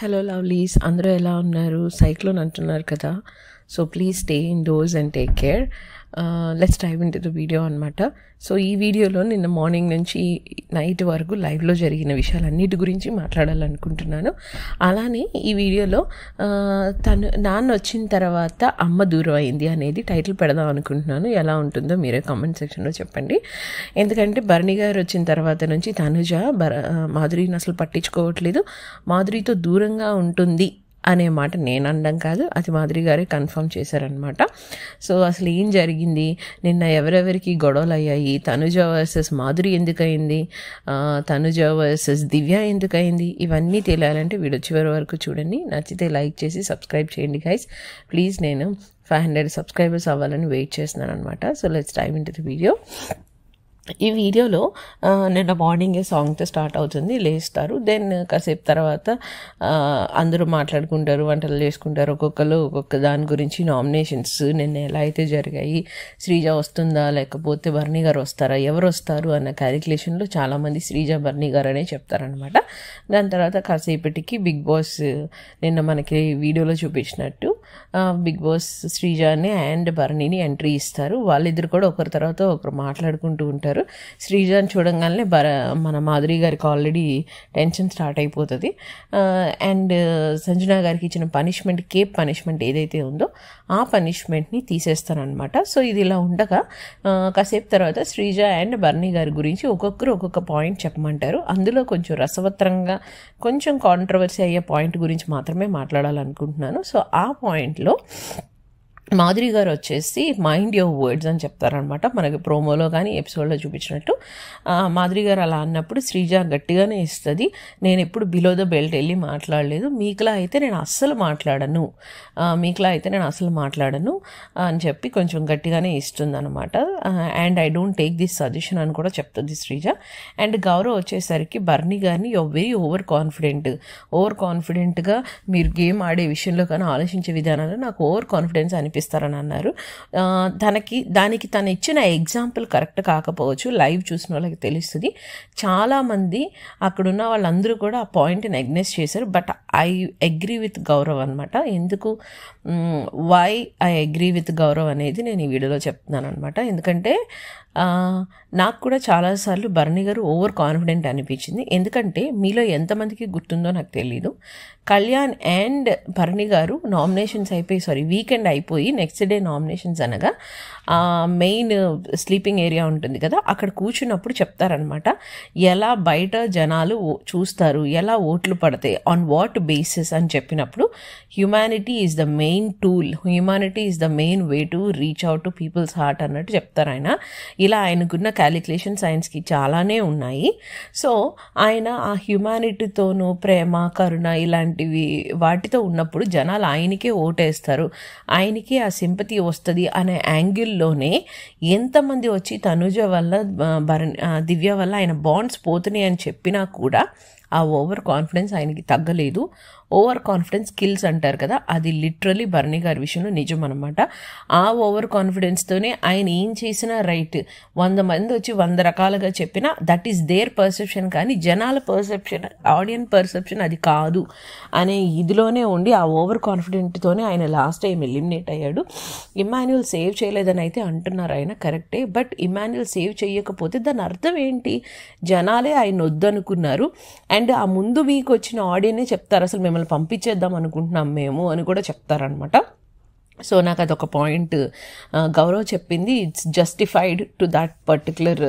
Hello lovelies, అందరూ ఎలా ఉన్నారు? సైక్లోన్ అంటున్నారు కదా, so please stay indoors and take care. Let's dive into the video అనమాట. సో ఈ వీడియోలో నిన్న మార్నింగ్ నుంచి నైట్ వరకు లైవ్లో జరిగిన విషయాలన్నిటి గురించి మాట్లాడాలనుకుంటున్నాను. అలానే ఈ వీడియోలో నాన్న వచ్చిన తర్వాత అమ్మ దూరం అయింది అనేది టైటిల్ పెడదాం అనుకుంటున్నాను. ఎలా ఉంటుందో మీరే కామెంట్ సెక్షన్లో చెప్పండి. ఎందుకంటే భరణి గారు వచ్చిన తర్వాత నుంచి తనుజ మాధురిని అసలు పట్టించుకోవట్లేదు, మాధురితో దూరంగా ఉంటుంది అనే మాట నేను అనడం కాదు, అది మాధురి గారే కన్ఫర్మ్ చేశారనమాట. సో అసలు ఏం జరిగింది, నిన్న ఎవరెవరికి గొడవలు అయ్యాయి, తనుజ వర్సెస్ మాధురి ఎందుకయింది, తనుజ వర్సెస్ దివ్య ఎందుకయింది, ఇవన్నీ తెలియాలంటే వీడియో చివరి వరకు చూడండి. నచ్చితే లైక్ చేసి సబ్స్క్రైబ్ చేయండి గైస్ ప్లీజ్. నేను 500 సబ్స్క్రైబర్స్ అవ్వాలని వెయిట్ చేస్తున్నాను అనమాట. So let's dive into the video. ఈ వీడియోలో నిన్న మార్నింగే సాంగ్తో స్టార్ట్ అవుతుంది, లేస్తారు. దెన్ కాసేపు తర్వాత అందరూ మాట్లాడుకుంటారు, వంటలు చేసుకుంటారు, ఒక్కొక్కరు ఒక్కొక్క దాని గురించి. నామినేషన్స్ నిన్న ఎలా అయితే జరిగాయి, శ్రీజ వస్తుందా లేకపోతే భరణి గారు వస్తారా, ఎవరు వస్తారు అన్న క్యాలిక్యులేషన్లో చాలామంది శ్రీజ భరణి గారు అనే చెప్తారనమాట. దాని తర్వాత కాసేపటికి బిగ్ బాస్ నిన్న మనకి వీడియోలో చూపించినట్టు బిగ్ బాస్ శ్రీజాని అండ్ భరణిని ఎంట్రీ ఇస్తారు. వాళ్ళిద్దరు కూడా ఒకరి తర్వాత ఒకరు మాట్లాడుకుంటూ ఉంటారు. శ్రీజాని చూడంగానే మన మాధురి గారికి ఆల్రెడీ టెన్షన్ స్టార్ట్ అయిపోతుంది. అండ్ సంజన గారికి ఇచ్చిన పనిష్మెంట్, కేప్ పనిష్మెంట్ ఏదైతే ఉందో ఆ పనిష్మెంట్ని తీసేస్తారనమాట. సో ఇది ఇలా ఉండగా కాసేపు తర్వాత శ్రీజ అండ్ భరణి గారి గురించి ఒక్కొక్కరు ఒక్కొక్క పాయింట్ చెప్పమంటారు. అందులో కొంచెం రసవత్రంగా కొంచెం కాంట్రవర్సీ అయ్యే పాయింట్ గురించి మాత్రమే మాట్లాడాలనుకుంటున్నాను. సో ఆ పాయింట్లో మాధురి గారు వచ్చేసి మైండ్ యువర్ వర్డ్స్ అని చెప్తారనమాట. మనకి ప్రోమోలో కానీ ఎపిసోడ్లో చూపించినట్టు మాధురి గారు అలా అన్నప్పుడు శ్రీజ గట్టిగానే ఇస్తుంది, నేను ఎప్పుడు బిలో ద బెల్ట్ వెళ్ళి మాట్లాడలేదు, మీకులా అయితే నేను అస్సలు మాట్లాడను అని చెప్పి కొంచెం గట్టిగానే ఇస్తుంది అనమాట. And I don't take this suggestion అని కూడా చెప్తుంది శ్రీజ. అండ్ గౌరవ్ వచ్చేసరికి భరణి గారిని యువర్ వెరీ ఓవర్ కాన్ఫిడెంట్గా మీరు గేమ్ ఆడే విషయంలో కానీ ఆలోచించే విధానంలో నాకు ఓవర్ కాన్ఫిడెన్స్ అనిపిస్తారని అన్నారు. దానికి తను ఇచ్చిన ఎగ్జాంపుల్ కరెక్ట్ కాకపోవచ్చు, లైవ్ చూసిన వాళ్ళకి తెలుస్తుంది. చాలామంది అక్కడున్న వాళ్ళందరూ కూడా ఆ పాయింట్ని అగ్నెస్ట్ చేశారు. But I agree with Gaurav అనమాట. ఎందుకు why I agree with Gaurav అనేది నేను ఈ వీడియోలో చెప్తున్నాను అనమాట. ఎందుకంటే నాకు కూడా చాలాసార్లు భరణి గారు ఓవర్ కాన్ఫిడెంట్ అనిపించింది. ఎందుకంటే మీలో ఎంతమందికి గుర్తుందో నాకు తెలీదు, Kalyan and Bharani garu nominations weekend అయిపోయి నెక్స్ట్ డే నామినేషన్స్ అనగా మెయిన్ స్లీపింగ్ ఏరియా ఉంటుంది కదా, అక్కడ కూర్చున్నప్పుడు చెప్తారనమాట ఎలా బయట జనాలు చూస్తారు, ఎలా ఓట్లు పడతాయి, ఆన్ వాట్ బేసిస్ అని చెప్పినప్పుడు humanity is the main tool, humanity is the main way to reach out to peoples heart అన్నట్టు చెప్తారు ఆయన. ఇలా ఆయనకున్న క్యాలిక్యులేషన్స్ ఆయనకి చాలానే ఉన్నాయి. సో ఆయన ఆ హ్యుమానిటీతోనూ ప్రేమ, కరుణ ఇలాంటివి వాటితో ఉన్నప్పుడు జనాలు ఆయనకే ఓటేస్తారు, ఆయనకే ఆ సింపతి వస్తుంది అనే యాంగిల్లోనే ఎంతమంది వచ్చి తనుజ వల్ల దివ్య వల్ల ఆయన బాండ్స్ పోతున్నాయి అని చెప్పినా కూడా ఆ ఓవర్ కాన్ఫిడెన్స్ ఆయనకి తగ్గలేదు. ఓవర్ కాన్ఫిడెన్స్ కిల్స్ అంటారు కదా, అది లిటరలీ భరణి గారి విషయంలో నిజం అనమాట. ఆ ఓవర్ కాన్ఫిడెన్స్తోనే ఆయన ఏం చేసినా రైట్, 100 మంది వచ్చి 100 రకాలుగా చెప్పినా దట్ ఈస్ దేర్ పర్సెప్షన్, కానీ జనాల పర్సెప్షన్, ఆడియన్స్ పర్సెప్షన్ అది కాదు అనే ఇదిలోనే ఉండి ఆ ఓవర్ కాన్ఫిడెంట్తోనే ఆయన లాస్ట్ టైం ఎలిమినేట్ అయ్యాడు. ఇమాన్యుల్ సేవ్ చేయలేదని అయితే అంటున్నారు ఆయన, కరెక్టే. బట్ ఇమాన్యుల్ సేవ్ చేయకపోతే దాని అర్థం ఏంటి, జనాలే ఆయన వద్దనుకున్నారు. అండ్ ఆ ముందు వీక్ వచ్చిన ఆడియన్నే చెప్తారు అసలు మిమ్మల్ని పంపించేద్దాం అనుకుంటున్నాం మేము అని కూడా చెప్తారనమాట. సో నాకు అదొక పాయింట్ గౌరవ్ చెప్పింది, it's justified to that particular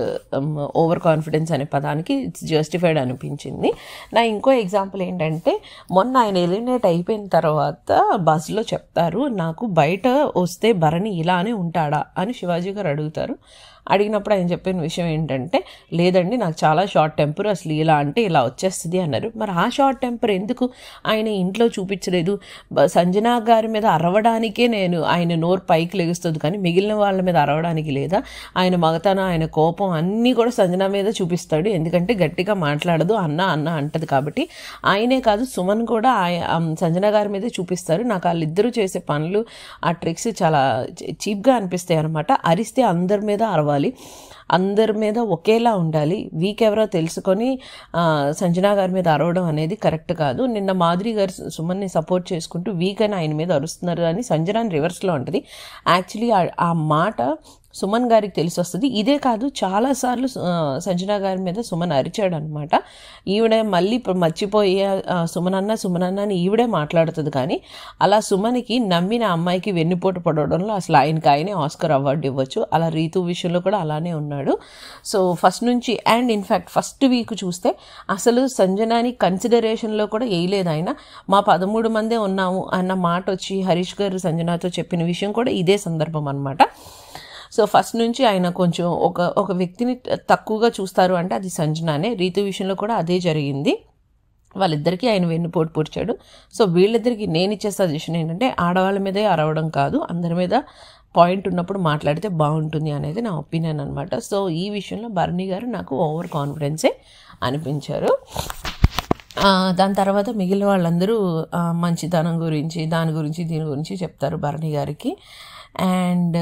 over confidence అనే పదానికి ఇట్స్ జస్టిఫైడ్ అనిపించింది. నా ఇంకో ఎగ్జాంపుల్ ఏంటంటే మొన్న ఆయన ఎలిమినేట్ అయిపోయిన తర్వాత బస్లో చెప్తారు, నాకు బయట వస్తే భరణి ఇలానే ఉంటాడా అని శివాజీ గారు అడుగుతారు. అడిగినప్పుడు ఆయన చెప్పిన విషయం ఏంటంటే, లేదండి నాకు చాలా షార్ట్ టెంపర్, అసలు ఇలా అంటే ఇలా వచ్చేస్తుంది అన్నారు. మరి ఆ షార్ట్ టెంపర్ ఎందుకు ఆయన ఇంట్లో చూపించలేదు? సంజన గారి మీద అరవడానికే ఆయన నోరు పైకి లెగుస్తుంది, కానీ మిగిలిన వాళ్ళ మీద అరవడానికి లేదా? ఆయన మగతనం, ఆయన కోపం అన్నీ కూడా సంజన మీద చూపిస్తాడు, ఎందుకంటే గట్టిగా మాట్లాడదు, అన్న అంటది కాబట్టి. ఆయనే కాదు సుమన్ కూడా సంజన గారి మీదే చూపిస్తారు. నాకు వాళ్ళిద్దరూ చేసే పనులు, ఆ ట్రిక్స్ చాలా చీప్గా అనిపిస్తాయి అనమాట. అరిస్తే అందరి మీద అరవాలి, అందరి మీద ఒకేలా ఉండాలి. వీక్ ఎవరో తెలుసుకొని సంజన గారి మీద అరవడం అనేది కరెక్ట్ కాదు. నిన్న మాధురి గారు సుమన్ని సపోర్ట్ చేసుకుంటూ వీక్ అని ఆయన మీద అరుస్తున్నారు అని సంజన రివర్స్లో ఉంటుంది. యాక్చువల్లీ ఆ మాట సుమన్ గారికి తెలిసి వస్తుంది. ఇదే కాదు, చాలాసార్లు సంజన గారి మీద సుమన్ అరిచాడు అనమాట. ఈవిడ మళ్ళీ మర్చిపోయి సుమనన్న అని ఈవిడే మాట్లాడుతుంది. కానీ అలా సుమన్కి నమ్మిన అమ్మాయికి వెన్నుపోటు పడడంలో అసలు ఆయనకి ఆస్కర్ అవార్డు ఇవ్వచ్చు. అలా రీతు విషయంలో కూడా అలానే ఉన్నాడు. సో ఫస్ట్ నుంచి అండ్ ఇన్ఫ్యాక్ట్ ఫస్ట్ వీక్ చూస్తే అసలు సంజనాని కన్సిడరేషన్లో కూడా వేయలేదు ఆయన. మా 13 మందే ఉన్నాము అన్న మాట వచ్చి హరీష్ గారు సంజనాతో చెప్పిన విషయం కూడా ఇదే సందర్భం అనమాట. సో ఫస్ట్ నుంచి ఆయన కొంచెం ఒక వ్యక్తిని తక్కువగా చూస్తారు అంటే అది సంజనానే. రీతు విషయంలో కూడా అదే జరిగింది. వాళ్ళిద్దరికీ ఆయన వెన్నుపోటు పొడిచాడు. సో వీళ్ళిద్దరికీ నేను ఇచ్చే సజెషన్ ఏంటంటే ఆడవాళ్ళ మీదే అరవడం కాదు, అందరి మీద పాయింట్ ఉన్నప్పుడు మాట్లాడితే బాగుంటుంది అనేది నా ఒపీనియన్ అనమాట. సో ఈ విషయంలో భరణి గారు నాకు ఓవర్ కాన్ఫిడెన్సే అనిపించారు. దాని తర్వాత మిగిలిన వాళ్ళందరూ మంచితనం గురించి దీని గురించి చెప్తారు భరణి గారికి. అండ్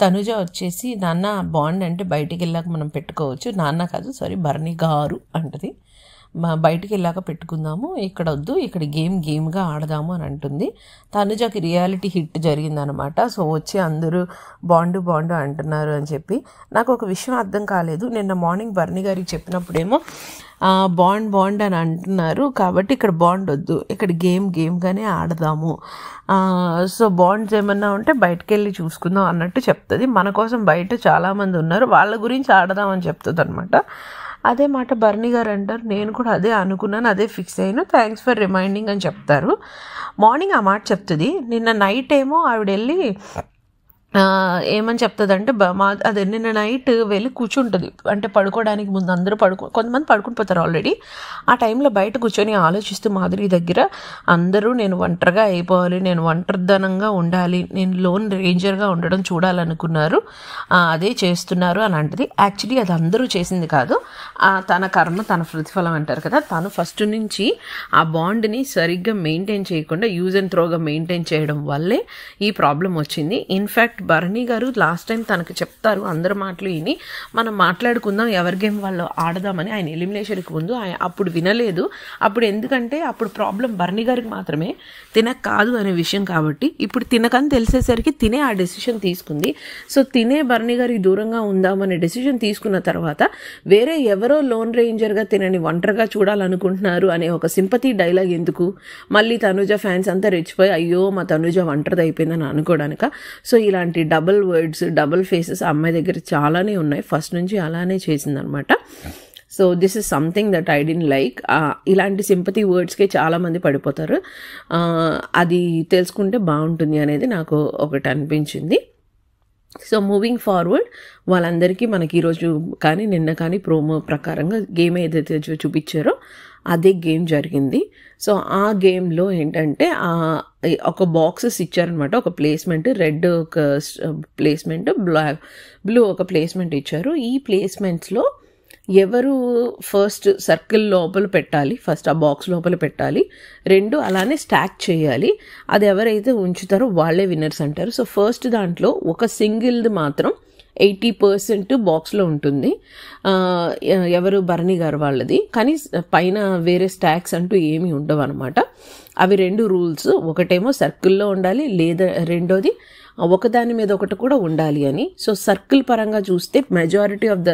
తనుజ వచ్చేసి నాన్న బాండ్ అంటే బయటికి వెళ్ళాక మనం పెట్టుకోవచ్చు, నాన్న కాదు సారీ భరణి గారు అంటది, బయటికి వెళ్ళాక పెట్టుకుందాము, ఇక్కడ వద్దు, ఇక్కడ గేమ్గా ఆడదాము అని అంటుంది. తనుజకి రియాలిటీ హిట్ జరిగిందనమాట. సో వచ్చి అందరూ బాండు అంటున్నారు అని చెప్పి నాకు ఒక విషయం అర్థం కాలేదు. నిన్న మార్నింగ్ భరణి గారికి చెప్పినప్పుడేమో బాండ్ అని అంటున్నారు కాబట్టి ఇక్కడ బాండ్ వద్దు, ఇక్కడ గేమ్గానే ఆడదాము, సో బాండ్స్ ఏమన్నా ఉంటే బయటకు వెళ్ళి చూసుకుందాం అన్నట్టు చెప్తుంది. మన కోసం బయట చాలామంది ఉన్నారు, వాళ్ళ గురించి ఆడదామని చెప్తుంది అనమాట. అదే మాట భరణి గారు అంటారు, నేను కూడా అదే అనుకున్నాను, అదే ఫిక్స్ అయ్యాను, థ్యాంక్స్ ఫర్ రిమైండింగ్ అని చెప్తారు. మార్నింగ్ ఆ మాట చెప్తుంది. నిన్న నైట్ ఏమో ఆవిడ వెళ్ళి ఏమని చెప్తుంది అంటే అదే నిన్న నైట్ వెళ్ళి కూర్చుంటుంది. అంటే పడుకోవడానికి ముందు అందరూ కొంతమంది పడుకుని పోతారు ఆల్రెడీ. ఆ టైంలో బయట కూర్చొని ఆలోచిస్తూ మాధురి దగ్గర అందరూ నేను ఒంటరిగా అయిపోవాలి, నేను ఒంటరిదనంగా ఉండాలి, నేను లోన్ రేంజర్గా ఉండడం చూడాలనుకున్నారు, అదే చేస్తున్నారు అని అంటది. యాక్చువల్లీ అది అందరూ చేసింది కాదు, తన కర్మ తన ప్రతిఫలం అంటారు కదా. తను ఫస్ట్ నుంచి ఆ బాండ్ని సరిగ్గా మెయింటైన్ చేయకుండా యూజ్ అండ్ త్రోగా మెయింటైన్ చేయడం వల్లే ఈ ప్రాబ్లం వచ్చింది. In fact Bharani garu last time తనకు చెప్తారు, అందరి మాటలు విని మనం మాట్లాడుకుందాం ఎవరి గేమ్ వాళ్ళు ఆడదామని. ఆయన ఎలిమినేషన్కి ముందు అప్పుడు వినలేదు. అప్పుడు ఎందుకంటే అప్పుడు ప్రాబ్లం భరణి గారికి మాత్రమే, తినకు కాదు అనే విషయం కాబట్టి. ఇప్పుడు తినకని తెలిసేసరికి తినే ఆ డెసిషన్ తీసుకుంది. సో తినే భరణి గారికి దూరంగా ఉందామనే డెసిషన్ తీసుకున్న తర్వాత వేరే ఎవరో లోన్ రేంజర్గా తినని ఒంటరిగా చూడాలనుకుంటున్నారు అనే ఒక సింపతి డైలాగ్ ఎందుకు? మళ్ళీ తనుజ ఫ్యాన్స్ అంతా రెచ్చిపోయి అయ్యో మా తనుజ ఒంటరిది అయిపోయిందని అనుకోవడానిక? సో ఇలాంటి డబుల్ వర్డ్స్, డబుల్ ఫేసెస్ అమ్మాయి దగ్గర చాలానే ఉన్నాయి. ఫస్ట్ నుంచి అలానే చేసిందనమాట. So this is something that I didn't like. ఇలాంటి సింపతి వర్డ్స్కే చాలామంది పడిపోతారు, అది తెలుసుకుంటే బాగుంటుంది అనేది నాకు ఒకటి అనిపించింది. సో మూవింగ్ ఫార్వర్డ్ వాళ్ళందరికీ మనకి ఈరోజు కానీ నిన్న కానీ ప్రోమో ప్రకారంగా గేమ్ ఏదైతే చూపించారో అదే గేమ్ జరిగింది. సో ఆ గేమ్లో ఏంటంటే ఒక బాక్సెస్ ఇచ్చారనమాట. ఒక ప్లేస్మెంట్ రెడ్, ఒక ప్లేస్మెంట్ బ్లూ, ఒక ప్లేస్మెంట్ ఇచ్చారు. ఈ ప్లేస్మెంట్స్లో ఎవరు ఫస్ట్ సర్కిల్ లోపల పెట్టాలి, ఫస్ట్ ఆ బాక్స్ లోపల పెట్టాలి, 2 అలానే స్టాక్ చేయాలి. అది ఎవరైతే ఉంచుతారో వాళ్ళే విన్నర్స్ అంటారు. సో ఫస్ట్ దాంట్లో ఒక సింగిల్ది మాత్రం 80% బాక్స్లో ఉంటుంది, ఎవరు భరణి గారు వాళ్ళది. కానీ పైన వేరే స్టాక్స్ అంటూ ఏమీ ఉండవు అనమాట. అవి 2 రూల్స్, ఒకటేమో సర్కిల్లో ఉండాలి, లేదా రెండోది ఒకదాని మీద ఒకటి కూడా ఉండాలి అని. సో సర్కిల్ పరంగా చూస్తే మెజారిటీ ఆఫ్ ద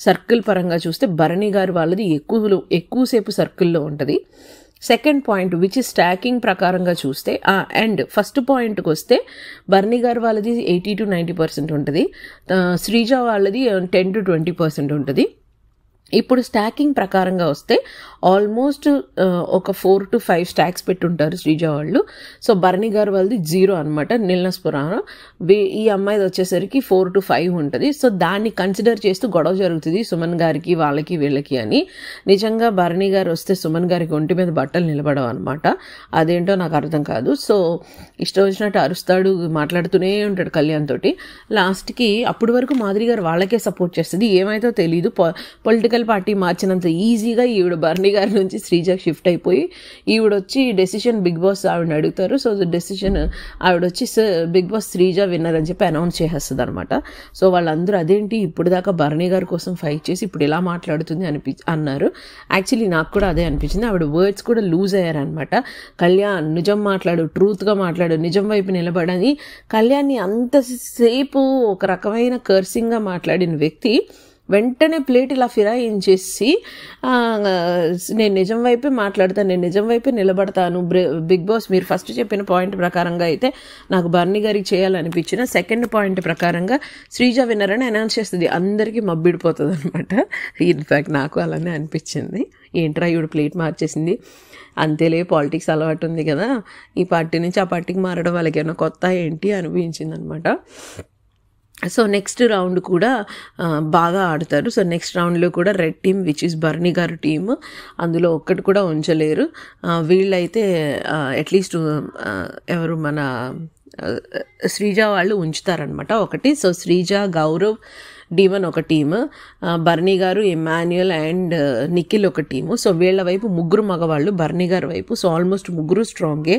సర్కిల్ పరంగా చూస్తే భరణి గారు వాళ్ళది ఎక్కువసేపు సర్కిల్లో ఉంటుంది. Second point which is stacking ప్రకారంగా చూస్తే అండ్ ఫస్ట్ పాయింట్కి వస్తే భరణి గారు వాళ్ళది 80 to 90% ఉంటుంది, శ్రీజ వాళ్ళది 10 to 20% ఉంటుంది. ఇప్పుడు స్టాకింగ్ ప్రకారంగా వస్తే ఆల్మోస్ట్ ఒక 4 to 5 స్టాక్స్ పెట్టుంటారు శ్రీజ వాళ్ళు. సో భరణి గారు వాళ్ళది 0 అనమాట, నిల్నస్పురాణం. ఈ అమ్మాయిది వచ్చేసరికి 4 to 5 ఉంటుంది. సో దాన్ని కన్సిడర్ చేస్తూ గొడవ జరుగుతుంది సుమన్ గారికి వాళ్ళకి వీళ్ళకి అని. నిజంగా భరణి గారు వస్తే సుమన్ గారికి ఒంటి మీద బట్టలు నిలబడవు అనమాట, అదేంటో నాకు అర్థం కాదు. సో ఇష్టం వచ్చినట్టు అరుస్తాడు, మాట్లాడుతూనే ఉంటాడు కళ్యాణ్ తోటి. లాస్ట్కి అప్పటి వరకు మాధురి గారు వాళ్ళకే సపోర్ట్ చేస్తుంది, ఏమైతే తెలీదు పొలిటికల్ పిల్లల పార్టీ మార్చినంత ఈజీగా ఈవిడ బర్నీ గారి నుంచి శ్రీజాకి షిఫ్ట్ అయిపోయి ఈవిడొచ్చి డెసిషన్ బిగ్ బాస్ ఆవిడని అడుగుతారు. సో డెసిషన్ ఆవిడొచ్చి బిగ్ బాస్ శ్రీజ విన్నర్ అని చెప్పి అనౌన్స్ చేసేస్తుంది అనమాట. సో వాళ్ళందరూ అదేంటి ఇప్పుడు దాకా బర్నీ గారి కోసం ఫైట్ చేసి ఇప్పుడు ఇలా మాట్లాడుతుంది అన్నారు. యాక్చువల్లీ నాకు కూడా అదే అనిపించింది. ఆవిడ వర్డ్స్ కూడా లూజ్ అయ్యారనమాట. కళ్యాణ్ నిజం మాట్లాడు, ట్రూత్గా మాట్లాడు, నిజం వైపు నిలబడని కళ్యాణ్ని అంతసేపు ఒక రకమైన కర్సింగ్గా మాట్లాడిన వ్యక్తి వెంటనే ప్లేట్ ఇలా ఫిరాయించేసి నేను నిజం వైపే మాట్లాడతాను, నేను నిజం వైపే నిలబడతాను, బిగ్ బాస్ మీరు ఫస్ట్ చెప్పిన పాయింట్ ప్రకారంగా అయితే నాకు బర్నీ గారికి చేయాలనిపించిన సెకండ్ పాయింట్ ప్రకారంగా శ్రీజ విన్నర్ అని అనౌన్స్ చేస్తుంది. అందరికీ మబ్బిడిపోతుంది అనమాట. ఇన్ఫ్యాక్ట్ నాకు అలానే అనిపించింది. ఏంట్రా ఈవిడ ప్లేట్ మార్చేసింది, అంతేలే పాలిటిక్స్ అలవాటు ఉంది కదా, ఈ పార్టీ నుంచి ఆ పార్టీకి మారడం వాళ్ళకి ఏమైనా కొత్త ఏంటి అనిపించింది అనమాట. సో నెక్స్ట్ రౌండ్ కూడా బాగా ఆడతారు. సో నెక్స్ట్ రౌండ్లో కూడా రెడ్ టీమ్ విచ్ ఇస్ బర్నీ గారు టీమ్, అందులో ఒక్కటి కూడా ఉంచలేరు. వీళ్ళైతే అట్లీస్ట్ ఎవరు మన శ్రీజ వాళ్ళు ఉంచుతారనమాట ఒకటి. సో శ్రీజ, గౌరవ్, డీమన్ ఒక టీము, బర్నీ గారు, ఎమాన్యుయల్ అండ్ నిఖిల్ ఒక టీము. సో వీళ్ళ వైపు ముగ్గురు మగవాళ్ళు, బర్నీ గారి వైపు. సో ఆల్మోస్ట్ ముగ్గురు స్ట్రాంగే.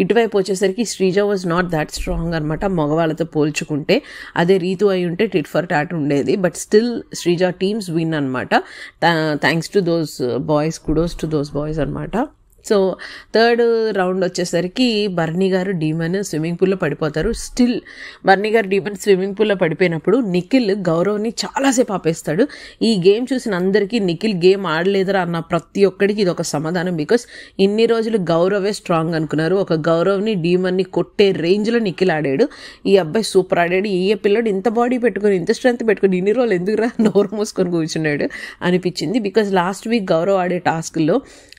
ఇటువైపు వచ్చేసరికి Sreeja was not that strong అనమాట మగవాళ్ళతో పోల్చుకుంటే. అదే రీతు అయి ఉంటే టిట్ ఫర్ టాట్ ఉండేది. But still Sreeja teams win అనమాట. Thanks to those boys, kudos to those boys అనమాట. సో థర్డ్ రౌండ్ వచ్చేసరికి బర్నీ గారు, డీమన్ స్విమ్మింగ్ పూల్లో పడిపోతారు. స్టిల్ బర్నీ గారు, డీమన్ స్విమ్మింగ్ పూల్లో పడిపోయినప్పుడు నిఖిల్ గౌరవ్ని చాలాసేపు ఆపేస్తాడు. ఈ గేమ్ చూసిన అందరికీ నిఖిల్ గేమ్ ఆడలేదరా అన్న ప్రతి ఒక్కడికి ఇది ఒక సమాధానం. బికాస్ ఇన్ని రోజులు గౌరవే స్ట్రాంగ్ అనుకున్నారు. ఒక గౌరవ్ని, డీమన్ని కొట్టే రేంజ్లో నిఖిల్ ఆడాడు. ఈ అబ్బాయి సూపర్ ఆడాడు. ఈ పిల్లడు ఇంత బాడీ పెట్టుకొని, ఇంత స్ట్రెంత్ పెట్టుకొని ఇన్ని రోజులు ఎందుకురా నోరు మూసుకొని కూర్చున్నాడు అనిపించింది. బికాజ్ లాస్ట్ వీక్ గౌరవ్ ఆడే టాస్క్లో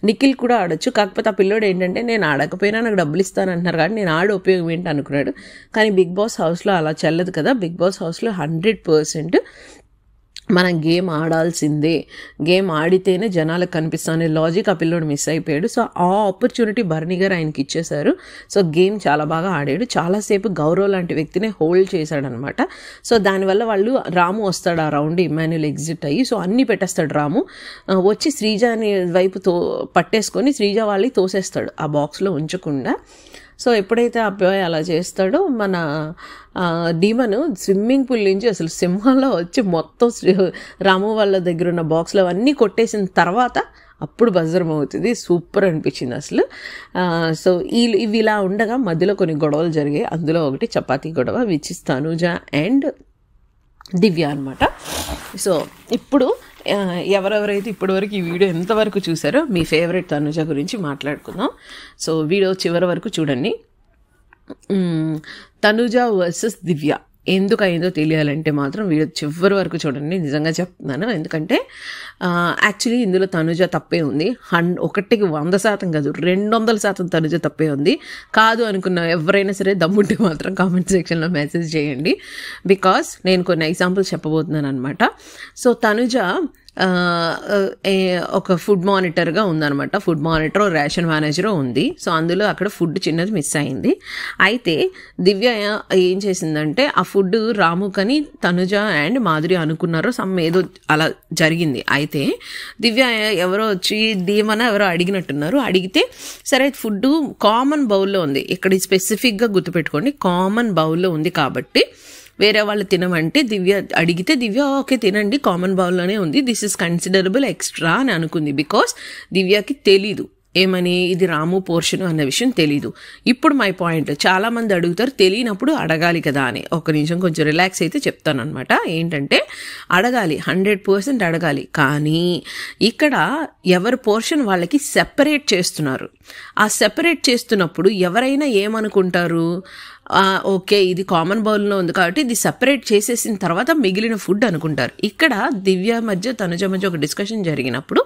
నిఖిల్ కూడా ఆడొచ్చు, కాకపోతే ఆ పిల్లోడు ఏంటంటే నేను ఆడకపోయినా నాకు డబ్బులు ఇస్తానంటున్నారు కానీ నేను ఆడే ఉపయోగం ఏంటి అనుకున్నాడు. కానీ బిగ్ బాస్ హౌస్లో అలా చెల్లదు కదా. బిగ్ బాస్ హౌస్లో 100% మనం గేమ్ ఆడాల్సిందే, గేమ్ ఆడితేనే జనాలకు కనిపిస్తానే లాజిక్ ఆ పిల్లోడు మిస్ అయిపోయాడు. సో ఆ ఆపర్చునిటీ బర్నీ గారు ఆయనకి ఇచ్చేశారు. సో గేమ్ చాలా బాగా ఆడాడు. చాలాసేపు గౌరవ్ లాంటి వ్యక్తినే హోల్డ్ చేశాడనమాట. సో దానివల్ల వాళ్ళు రాము వస్తాడు ఆ రౌండ్, ఇమాన్యుయల్ ఎగ్జిట్ అయ్యి. సో అన్నీ పెట్టేస్తాడు రాము. వచ్చి శ్రీజని వైపు పట్టేసుకొని శ్రీజ వాళ్ళని తోసేస్తాడు ఆ బాక్స్లో ఉంచకుండా. సో ఎప్పుడైతే ఆ అబ్బాయి అలా చేస్తాడో మన డీమన్ స్విమ్మింగ్ పూల్ నుంచి అసలు సింహంలో వచ్చి మొత్తం రాము వాళ్ళ దగ్గర ఉన్న బాక్స్లో అవన్నీ కొట్టేసిన తర్వాత అప్పుడు బజరం అవుతుంది. సూపర్ అనిపించింది అసలు. సో ఇవి ఇలా ఉండగా మధ్యలో కొన్ని గొడవలు జరిగాయి. అందులో ఒకటి చపాతీ గొడవ విచ్ ఇస్ తనుజ అండ్ దివ్య అనమాట. సో ఇప్పుడు ఎవరెవరైతే ఇప్పటివరకు ఈ వీడియో ఎంతవరకు చూసారో మీ ఫేవరెట్ తనుజ గురించి మాట్లాడుకుందాం. సో వీడియో చివరి వరకు చూడండి. తనుజ వర్సెస్ దివ్య ఎందుకు అయిందో తెలియాలంటే మాత్రం వీడియో చివరి వరకు చూడండి. నిజంగా చెప్తున్నాను. ఎందుకంటే యాక్చువల్లీ ఇందులో తనుజ తప్పే ఉంది. 100% కాదు, 200% తనుజ తప్పే ఉంది. కాదు అనుకున్న ఎవరైనా సరే దమ్ముంటే మాత్రం కామెంట్ సెక్షన్లో మెసేజ్ చేయండి. బికాస్ నేను కొన్ని ఎగ్జాంపుల్స్ చెప్పబోతున్నాను అనమాట. సో తనుజ ఒక ఫుడ్ మానిటర్గా ఉందన్నమాట. ఫుడ్ మానిటర్, రేషన్ మేనేజర్ ఉంది. సో అందులో అక్కడ ఫుడ్ చిన్నది మిస్ అయింది. అయితే దివ్య ఏం చేసిందంటే ఆ ఫుడ్ రాముకని తనుజ అండ్ మాధురి అనుకున్నారు. ఏదో అలా జరిగింది. అయితే దివ్య ఎవరో వచ్చి డీమన ఎవరో అడిగినట్టున్నారు. అడిగితే సరే ఫుడ్ కామన్ బౌల్లో ఉంది, ఇక్కడ స్పెసిఫిక్గా గుర్తుపెట్టుకోండి, కామన్ బౌల్లో ఉంది కాబట్టి వేరే వాళ్ళు తినమంటే దివ్య అడిగితే దివ్య ఓకే తినండి కామన్ బౌల్లోనే ఉంది, దిస్ ఇస్ కన్సిడరబుల్ ఎక్స్ట్రా అని అనుకుంది. బికాస్ దివ్యకి తెలీదు ఏమని ఇది రాము పోర్షన్ అన్న విషయం తెలీదు. ఇప్పుడు మై పాయింట్, చాలామంది అడుగుతారు తెలియనప్పుడు అడగాలి కదా అని. ఒక నిమిషం కొంచెం రిలాక్స్ అయితే చెప్తాను అనమాట. ఏంటంటే అడగాలి, 100% అడగాలి. కానీ ఇక్కడ ఎవరి పోర్షన్ వాళ్ళకి సెపరేట్ చేస్తున్నారు. ఆ సెపరేట్ చేస్తున్నప్పుడు ఎవరైనా ఏమనుకుంటారు, ఓకే ఇది కామన్ బౌల్లో ఉంది కాబట్టి ఇది సెపరేట్ చేసేసిన తర్వాత మిగిలిన ఫుడ్ అనుకుంటారు. ఇక్కడ దివ్య మధ్య తనుజ మధ్య ఒక డిస్కషన్ జరిగినప్పుడు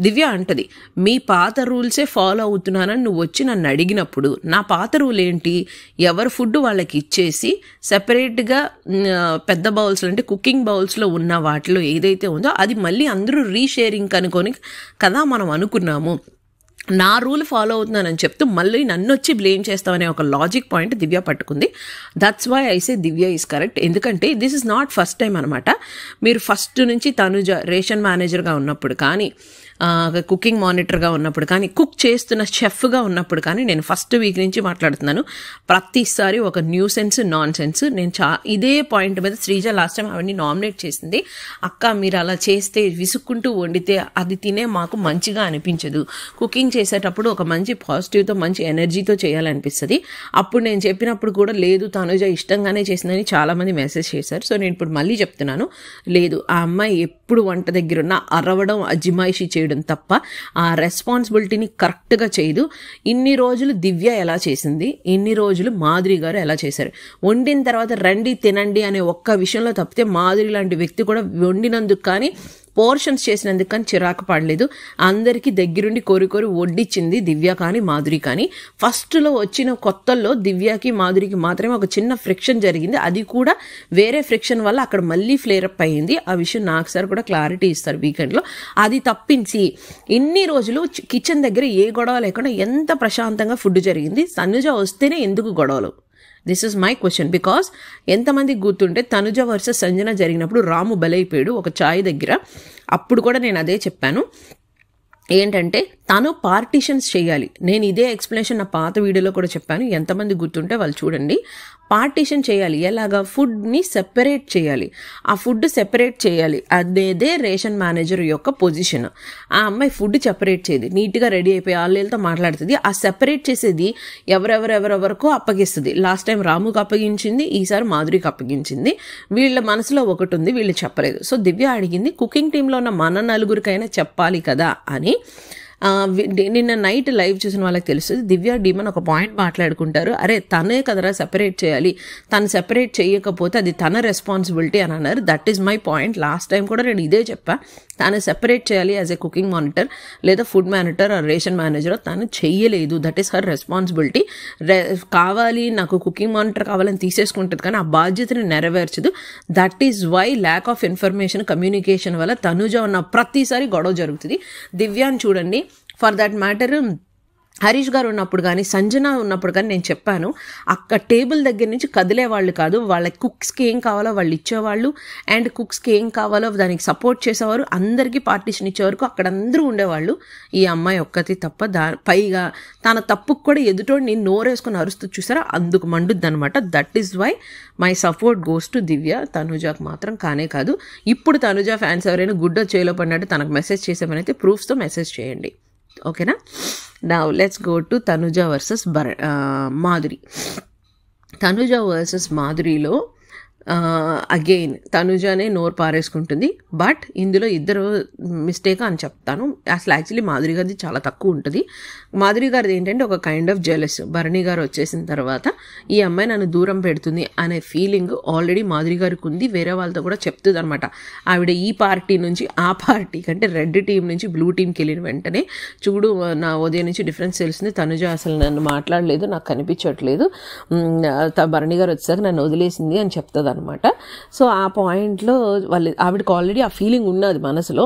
దివ్య అంటది మీ పాత రూల్సే ఫాలో అవుతున్నానని నువ్వు వచ్చి నన్ను అడిగినప్పుడు నా పాత రూల్ ఏంటి, ఎవరి ఫుడ్ వాళ్ళకి ఇచ్చేసి సెపరేట్గా పెద్ద బౌల్స్ అంటే కుకింగ్ బౌల్స్లో ఉన్న వాటిలో ఏదైతే ఉందో అది మళ్ళీ అందరూ రీషేరింగ్ అనుకొని కదా మనం అనుకున్నాము. నా రూల్ ఫాలో అవుతున్నానని చెప్తూ మళ్ళీ నన్ను వచ్చి బ్లేమ్ చేస్తామనే ఒక లాజిక్ పాయింట్ దివ్య పట్టుకుంది. That's why I say Divya is correct. ఎందుకంటే this is not first time అనమాట. మీరు ఫస్ట్ నుంచి తనుజ రేషన్ మేనేజర్గా ఉన్నప్పుడు కానీ, కుకింగ్ మానిటర్గా ఉన్నప్పుడు కానీ, కుక్ చేస్తున్న షెఫ్గా ఉన్నప్పుడు కానీ, నేను ఫస్ట్ వీక్ నుంచి మాట్లాడుతున్నాను. ప్రతిసారి ఒక న్యూసెన్స్, నాన్ సెన్స్. నేను ఇదే పాయింట్ మీద శ్రీజ లాస్ట్ టైం అవన్నీ నామినేట్ చేసింది. అక్క మీరు అలా చేస్తే విసుక్కుంటూ వండితే అది తినే మాకు మంచిగా అనిపించదు. కుకింగ్ చేసేటప్పుడు ఒక మంచి పాజిటివ్తో మంచి ఎనర్జీతో చేయాలనిపిస్తుంది. అప్పుడు నేను చెప్పినప్పుడు కూడా లేదు తనుజ ఇష్టంగానే చేసిందని చాలామంది మెసేజ్ చేశారు. సో నేను ఇప్పుడు మళ్ళీ చెప్తున్నాను, లేదు ఆ అమ్మాయి ఎప్పుడు వంట దగ్గర ఉన్న అరవడం, అజిమాయిషి చేయడం తప్ప ఆ రెస్పాన్సిబిలిటీని కరెక్ట్గా చేయదు. ఇన్ని రోజులు దివ్య ఎలా చేసింది, ఇన్ని రోజులు మాధురి గారు ఎలా చేశారు. వండిన తర్వాత రండి తినండి అనే ఒక్క విషయంలో తప్పితే మాధురి లాంటి వ్యక్తి కూడా వండినందుకు కానీ, పోర్షన్స్ చేసినందుకు కానీ చిరాకు పడలేదు. అందరికీ దగ్గరుండి కోరి వడ్డిచ్చింది దివ్య కానీ మాధురి కానీ. ఫస్ట్లో వచ్చిన కొత్తల్లో దివ్యకి మాధురికి మాత్రమే ఒక చిన్న ఫ్రిక్షన్ జరిగింది. అది కూడా వేరే ఫ్రిక్షన్ వల్ల అక్కడ మళ్ళీ ఫ్లేర్ అప్ అయ్యింది. ఆ విషయం నాకు సార్ కూడా క్లారిటీ ఇస్తారు వీకెండ్లో. అది తప్పించి ఇన్ని రోజులు కిచెన్ దగ్గర ఏ గొడవ లేకుండా ఎంత ప్రశాంతంగా ఫుడ్ జరిగింది. తనుజ వస్తేనే ఎందుకు గొడవలు? This is my question. Because ఎంతమందికి గుర్తుంటే తనుజ వర్సెస్ సంజన జరిగినప్పుడు రాము బలైపోయాడు ఒక ఛాయ్ దగ్గర. అప్పుడు కూడా నేను అదే చెప్పాను, ఏంటంటే తను పార్టీషన్స్ చేయాలి. నేను ఇదే ఎక్స్ప్లెనేషన్ నా పాత వీడియోలో కూడా చెప్పాను. ఎంతమంది గుర్తుంటే వాళ్ళు చూడండి. పార్టీషన్ చేయాలి. ఎలాగా? ఫుడ్ని సెపరేట్ చేయాలి. ఆ ఫుడ్ సెపరేట్ చేయాలి అదేదే రేషన్ మేనేజర్ యొక్క పొజిషన్. ఆ అమ్మాయి ఫుడ్ సెపరేట్ చేయదు, నీట్గా రెడీ అయిపోయి వాళ్ళతో మాట్లాడుతుంది. ఆ సెపరేట్ చేసేది ఎవరెవరికో అప్పగిస్తుంది. లాస్ట్ టైం రాముకి అప్పగించింది, ఈసారి మాధురికి అప్పగించింది. వీళ్ళ మనసులో ఒకటి ఉంది, వీళ్ళు చెప్పలేదు. సో దివ్య అడిగింది కుకింగ్ టీంలో ఉన్న మన నలుగురికైనా చెప్పాలి కదా అని. నిన్న నైట్ లైవ్ చూసిన వాళ్ళకి తెలుస్తుంది. దివ్య డీమన్ ఒక పాయింట్ మాట్లాడుకుంటారు, అరే తనే కదరా సెపరేట్ చేయాలి, తను సెపరేట్ చేయకపోతే అది తన రెస్పాన్సిబిలిటీ అని అన్నారు. That is my point. Last time కూడా నేను ఇదే చెప్పా, తను సెపరేట్ చేయాలి యాజ్ ఎ కుకింగ్ మానిటర్ లేదా food manager or ration manager. తను చెయ్యలేదు, దట్ ఈస్ హర్ రెస్పాన్సిబిలిటీ. కావాలి నాకు కుకింగ్ మానిటర్ కావాలని తీసేసుకుంటుంది కానీ ఆ బాధ్యతని నెరవేర్చదు. That is why lack of information, communication వల్ల తనుజ ఉన్న ప్రతిసారి గొడవ జరుగుతుంది. దివ్యాన్ని చూడండి, ఫర్ దట్ మ్యాటర్ హరీష్ గారు ఉన్నప్పుడు కానీ, సంజన ఉన్నప్పుడు కానీ నేను చెప్పాను, అక్కడ టేబుల్ దగ్గర నుంచి కదిలేవాళ్ళు కాదు. వాళ్ళ కుక్స్కి ఏం కావాలో వాళ్ళు ఇచ్చేవాళ్ళు, అండ్ కుక్స్కి ఏం కావాలో దానికి సపోర్ట్ చేసేవారు. అందరికీ పార్టీషన్ ఇచ్చేవరకు అక్కడ అందరూ ఉండేవాళ్ళు. ఈ అమ్మాయి ఒక్కటి తప్ప పైగా తన తప్పుకు కూడా ఎదుటోడు నేను నోరేసుకొని అరుస్తూ చూసారా, అందుకు మండుద్ది అనమాట. That is why my support goes to Divya. తనుజాకు మాత్రం కానే కాదు. ఇప్పుడు తనుజ ఫ్యాన్స్ ఎవరైనా గుడ్డో చేలో పడినట్టు తనకు మెసేజ్ చేసామనైతే ప్రూఫ్స్తో మెసేజ్ చేయండి, ఓకేనా? Now let's go to Tanuja versus Madhuri. Tanuja versus Madhuriలో అగైన్ తనుజానే నోరు పారేసుకుంటుంది. బట్ ఇందులో ఇద్దరు మిస్టేక్ అని చెప్తాను. అసలు యాక్చువల్లీ మాధురి గారిది చాలా తక్కువ ఉంటుంది. మాధురి గారిది ఏంటంటే ఒక kind of jealous. Bharani garu వచ్చేసిన తర్వాత ఈ అమ్మాయి నన్ను దూరం పెడుతుంది అనే ఫీలింగ్ ఆల్రెడీ మాధురి గారికి ఉంది. వేరే వాళ్ళతో కూడా చెప్తుంది అనమాట. ఆవిడ ఈ పార్టీ నుంచి ఆ పార్టీ కంటే రెడ్ టీం నుంచి బ్లూ టీంకి వెళ్ళిన వెంటనే చూడు నా ఉదయం నుంచి డిఫరెన్స్ తెలుస్తుంది, తనుజ అసలు నన్ను మాట్లాడలేదు, నాకు కనిపించట్లేదు, భరణి గారు వచ్చాక నన్ను వదిలేసింది అని చెప్తుంది అనమాట. సో ఆ పాయింట్లో ఆవిడకి ఆల్రెడీ ఆ ఫీలింగ్ ఉన్నది మనసులో.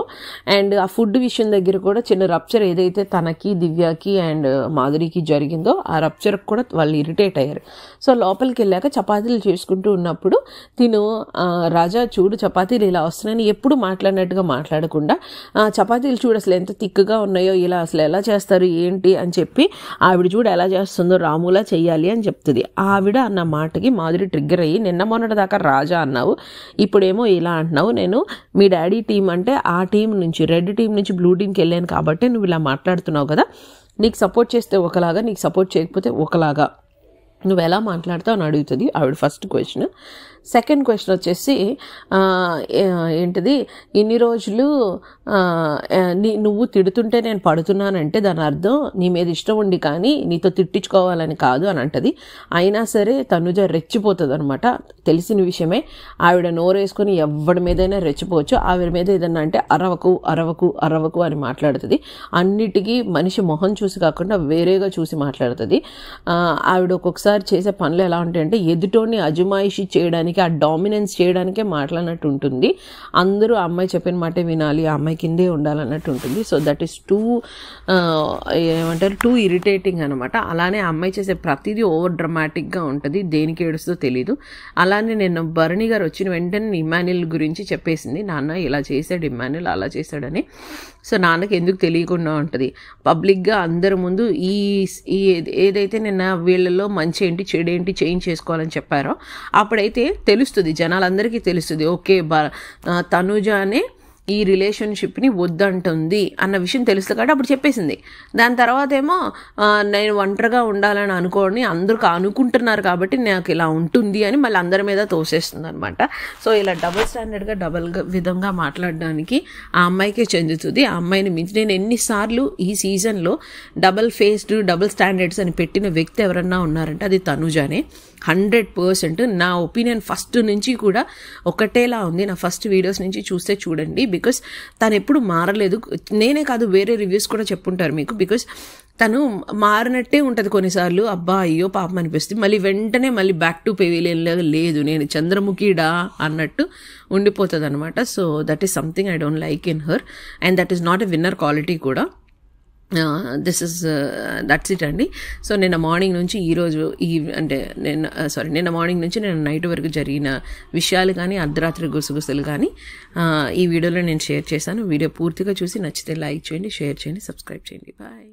అండ్ ఆ ఫుడ్ విషయం దగ్గర కూడా చిన్న రప్చర్ ఏదైతే తనకి, దివ్యకి అండ్ మాధురికి జరిగిందో ఆ రప్చర్కి కూడా వాళ్ళు ఇరిటేట్ అయ్యారు. సో లోపలికి వెళ్ళాక చపాతీలు చేసుకుంటూ ఉన్నప్పుడు తిను రాజా చూడు చపాతీలు ఇలా వస్తున్నాయని ఎప్పుడు మాట్లాడినట్టుగా మాట్లాడకుండా చపాతీలు చూడు అసలు ఎంత తిక్కుగా ఉన్నాయో, ఇలా అసలు ఎలా చేస్తారు ఏంటి అని చెప్పి ఆవిడ చూడు ఎలా చేస్తుందో రాములా చెయ్యాలి అని చెప్తుంది. ఆవిడ అన్న మాటకి మాధురి ట్రిగ్గర్ అయ్యి నిన్న మొన్నటి దాకా రాజా అన్నావు, ఇప్పుడేమో ఇలా అంటున్నావు, నేను మీ డాడీ టీం అంటే ఆ టీం నుంచి రెడ్ టీం నుంచి బ్లూ టీంకి వెళ్ళాను కాబట్టి నువ్వు ఇలా మాట్లాడుతున్నావు కదా, నీకు సపోర్ట్ చేస్తే ఒకలాగా, నీకు సపోర్ట్ చేయకపోతే ఒకలాగా, నువ్వు ఎలా మాట్లాడతావు అని అడుగుతుంది ఆవిడ ఫస్ట్ క్వశ్చన్. సెకండ్ క్వశ్చన్ వచ్చేసి ఏంటిది, ఇన్ని రోజులు నువ్వు తిడుతుంటే నేను పడుతున్నానంటే దాని అర్థం నీ మీద ఇష్టం ఉండి కానీ నీతో తిట్టించుకోవాలని కాదు అని అంటది. అయినా సరే తనుజ రెచ్చిపోతుంది అనమాట. తెలిసిన విషయమే, ఆవిడ నోరేసుకొని ఎవరి మీదైనా రెచ్చిపోవచ్చు. ఆవిడ మీద ఏదన్నా అంటే అరవకు అరవకు అరవకు అని మాట్లాడుతుంది. అన్నిటికీ మనిషి మొహం చూసి కాకుండా వేరేగా చూసి మాట్లాడుతుంది. ఆవిడ ఒక్కొక్కసారి చేసే పనులు ఎలా ఉంటాయంటే ఎదుటోని అజమాయిషి చేయడానికి చేయడానికి, ఆ డామినెన్స్ చేయడానికే మాట్లాడినట్టు ఉంటుంది. అందరూ ఆ అమ్మాయి చెప్పిన మాటే వినాలి, ఆ అమ్మాయి కిందే ఉండాలన్నట్టు ఉంటుంది. So that is two irritating అనమాట. అలానే ఆ అమ్మాయి చేసే ప్రతిదీ ఓవర్ డ్రమాటిక్గా ఉంటుంది, దేనికి ఏడుస్తుందో తెలీదు. అలానే నేను భరణి గారు వచ్చిన వెంటనే ఇమాన్యుల్ గురించి చెప్పేసింది, నాన్న ఇలా చేశాడు ఇమాన్యుల్, అలా చేశాడని. సో నాన్నకి ఎందుకు తెలియకుండా ఉంటుంది. పబ్లిక్గా అందరి ముందు ఈ ఏదైతే నిన్న వీళ్ళలో మంచి ఏంటి చెడు ఏంటి చేంజ్ చేసుకోవాలని చెప్పారో అప్పుడైతే తెలుస్తుంది, జనాలందరికీ తెలుస్తుంది, ఓకే తనుజానే ఈ రిలేషన్షిప్ని వద్దంటుంది అన్న విషయం తెలుస్తుంది కాబట్టి అప్పుడు చెప్పేసింది. దాని తర్వాత ఏమో నేను ఒంటరిగా ఉండాలని అనుకోని అందరూ అనుకుంటున్నారు కాబట్టి నాకు ఇలా ఉంటుంది అని మళ్ళీ అందరి మీద తోసేస్తుంది అనమాట. సో ఇలా డబుల్ స్టాండర్డ్గా విధంగా మాట్లాడడానికి ఆ అమ్మాయికే చెందుతుంది. ఆ అమ్మాయిని మించి నేను ఎన్నిసార్లు ఈ సీజన్లో డబుల్ ఫేస్డ్ డబుల్ స్టాండర్డ్స్ అని పెట్టిన వ్యక్తి ఎవరన్నా ఉన్నారంటే అది తనుజానే. 100% నా ఒపీనియన్ ఫస్ట్ నుంచి కూడా ఒకటేలా ఉంది. నా ఫస్ట్ వీడియోస్ నుంచి చూస్తే చూడండి, బికాస్ తను ఎప్పుడు మారలేదు. నేనే కాదు, వేరే రివ్యూస్ కూడా చెప్పుంటారు మీకు. బికాస్ తను మారినట్టే ఉంటుంది కొన్నిసార్లు, అబ్బా అయ్యో పాపం అనిపిస్తుంది, మళ్ళీ వెంటనే మళ్ళీ బ్యాక్ టు పెవిలియన్ లేదు నేను చంద్రముఖిడా అన్నట్టు ఉండిపోతుంది అనమాట. So that is something I don't like in her, and that is not a winner quality కూడా. దట్స్ ఇట్ అండి. సో నిన్న మార్నింగ్ నుంచి ఈరోజు నిన్న మార్నింగ్ నుంచి నేను నైట్ వరకు జరిగిన విషయాలు కానీ అర్ధరాత్రి గుసగుసలు కానీ ఈ వీడియోలో నేను షేర్ చేశాను. వీడియో పూర్తిగా చూసి నచ్చితే లైక్ చేయండి, షేర్ చేయండి, సబ్స్క్రైబ్ చేయండి. బాయ్.